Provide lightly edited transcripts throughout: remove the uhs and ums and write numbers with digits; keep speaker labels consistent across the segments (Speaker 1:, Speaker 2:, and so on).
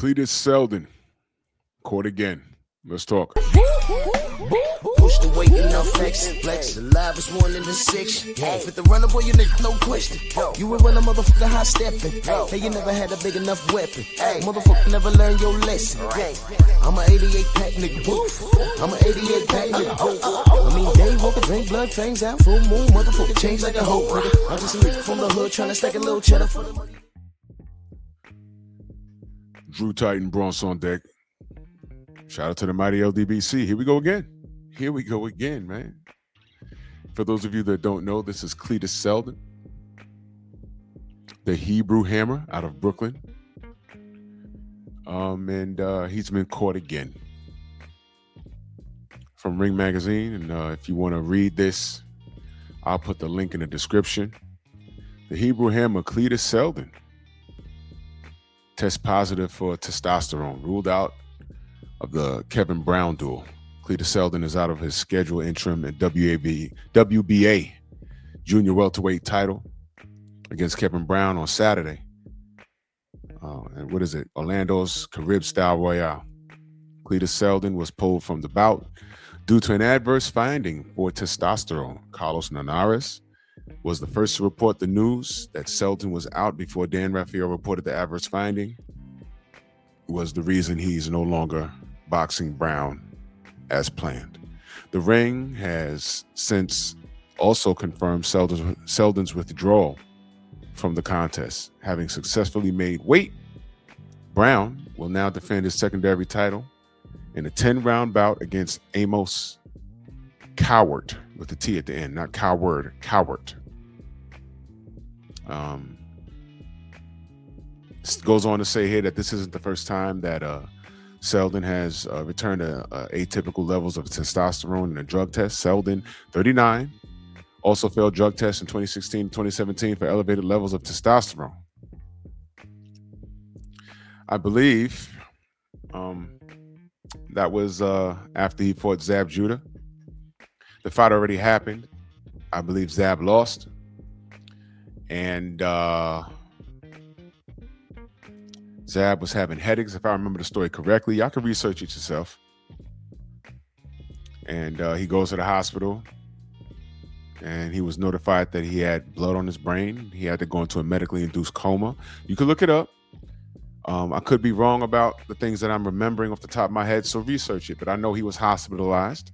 Speaker 1: Cletus Seldin, caught again. Let's talk.
Speaker 2: Push the weight and now flex. Flex. The live is 1 in the 6. With the runner, boy, you nigga, no question. You will run a motherfucker high stepping. Hey, you never had a big enough weapon. Motherfucker never learned your lesson. I'm an 88 pack nigga. I'm an 88 pack nigga. I mean, day walker, drink blood, fangs out, full moon, motherfucker change like a hoe, nigga. I'm just a nigga from the hood trying to stack a little cheddar for the money.
Speaker 1: Drew Titan Bronx on deck. Shout out to the mighty LDBC. Here we go again. Here we go again, man. For those of you that don't know, this is Cletus Seldin, the Hebrew Hammer out of Brooklyn. And he's been caught again. From Ring Magazine. And if you want to read this, I'll put the link in the description. The Hebrew Hammer, Cletus Seldin, test positive for testosterone, ruled out of the Kevin Brown duel. Cletus Seldin is out of his scheduled interim at WBA junior welterweight title against Kevin Brown on Saturday. And what is it? Orlando's Carib Style Royale. Cletus Seldin was pulled from the bout due to an adverse finding for testosterone. Carlos Nanares was the first to report the news that Seldin was out before Dan Rafael reported the adverse finding. Was the reason he's no longer boxing Brown as planned. The ring has since also confirmed Seldin's withdrawal from the contest, having successfully made weight. Brown will now defend his secondary title in a 10-round bout against Amos Cowart, with the T at the end, not Coward, Cowart. Goes on to say here that this isn't the first time that Seldin has returned to atypical levels of testosterone in a drug test. Seldin, 39, also failed drug tests in 2016 and 2017 for elevated levels of testosterone. I believe that was after he fought Zab Judah. The fight already happened. I believe Zab lost. And Zab was having headaches, if I remember the story correctly. Y'all can research it yourself. And he goes to the hospital. And he was notified that he had blood on his brain. He had to go into a medically induced coma. You can look it up. I could be wrong about the things that I'm remembering off the top of my head, so research it. But I know he was hospitalized.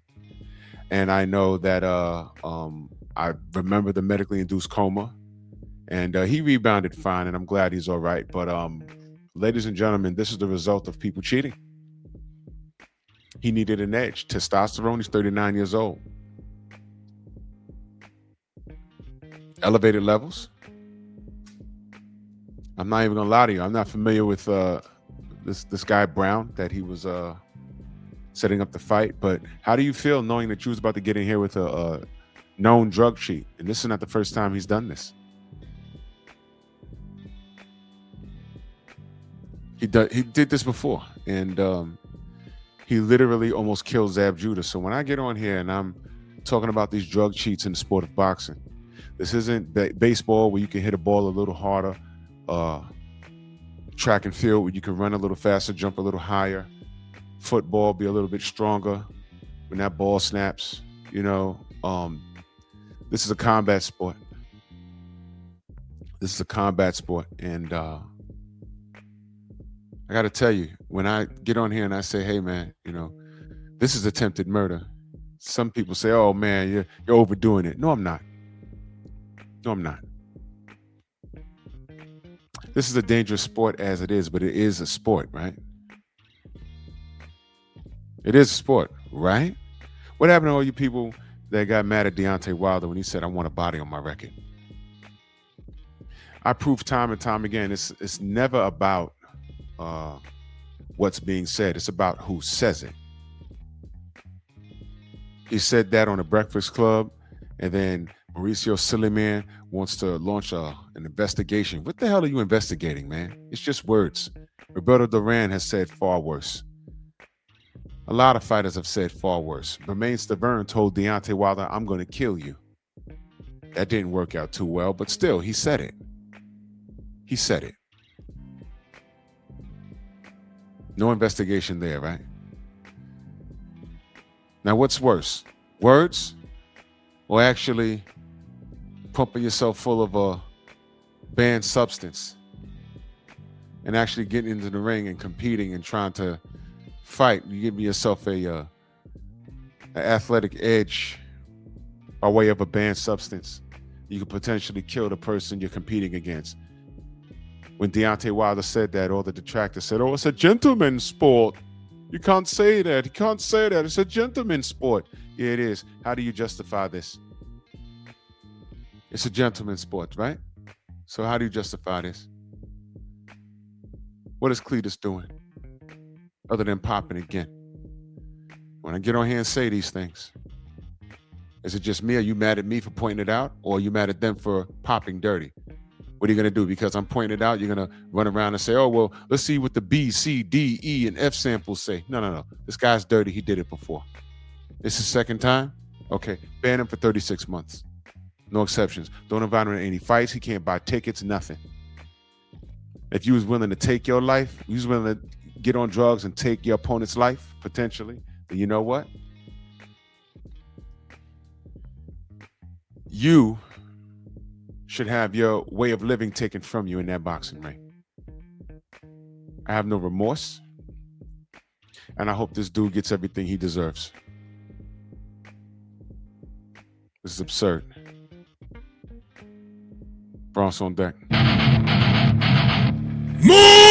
Speaker 1: And I know that I remember the medically induced coma. And he rebounded fine, and I'm glad he's all right. But ladies and gentlemen, this is the result of people cheating. He needed an edge. Testosterone, he's 39 years old. Elevated levels. I'm not even gonna lie to you. I'm not familiar with this guy Brown that he was setting up the fight. But how do you feel knowing that you was about to get in here with a known drug cheat? And this is not the first time he's done this. He did this before, and he literally almost killed Zab Judah. So when I get on here and I'm talking about these drug cheats in the sport of boxing, this isn't baseball where you can hit a ball a little harder, track and field where you can run a little faster, jump a little higher, football be a little bit stronger when that ball snaps. You know, this is a combat sport. This is a combat sport, and I got to tell you, when I get on here and I say, hey, man, you know, this is attempted murder. Some people say, oh, man, you're overdoing it. No, I'm not. No, I'm not. This is a dangerous sport as it is, but it is a sport, right? It is a sport, right? What happened to all you people that got mad at Deontay Wilder when he said, I want a body on my record? I prove time and time again, it's never about what's being said. It's about who says it. He said that on the Breakfast Club, and then Mauricio Suleiman wants to launch an investigation. What the hell are you investigating, man? It's just words. Roberto Duran has said far worse. A lot of fighters have said far worse. Bermain Stavern told Deontay Wilder, I'm going to kill you. That didn't work out too well, but still, he said it. He said it. No investigation there, right? Now, what's worse? Words or actually pumping yourself full of a banned substance and actually getting into the ring and competing and trying to fight? You give yourself a athletic edge by way of a banned substance. You could potentially kill the person you're competing against. When Deontay Wilder said that, all the detractors said, oh, it's a gentleman's sport. You can't say that. You can't say that. It's a gentleman's sport. Yeah, it is. How do you justify this? It's a gentleman's sport, right? So how do you justify this? What is Cletus doing other than popping again? When I get on here and say these things, is it just me? Are you mad at me for pointing it out? Or are you mad at them for popping dirty? What are you going to do? Because I'm pointing it out, you're going to run around and say, oh, well, let's see what the B, C, D, E, and F samples say. No. This guy's dirty. He did it before. This is second time? Okay. Ban him for 36 months. No exceptions. Don't invite him to any fights. He can't buy tickets, nothing. If you was willing to take your life, you was willing to get on drugs and take your opponent's life, potentially, then you know what? You should have your way of living taken from you in that boxing ring. I have no remorse, and I hope this dude gets everything he deserves. This is absurd. Bronx on deck.
Speaker 2: Move!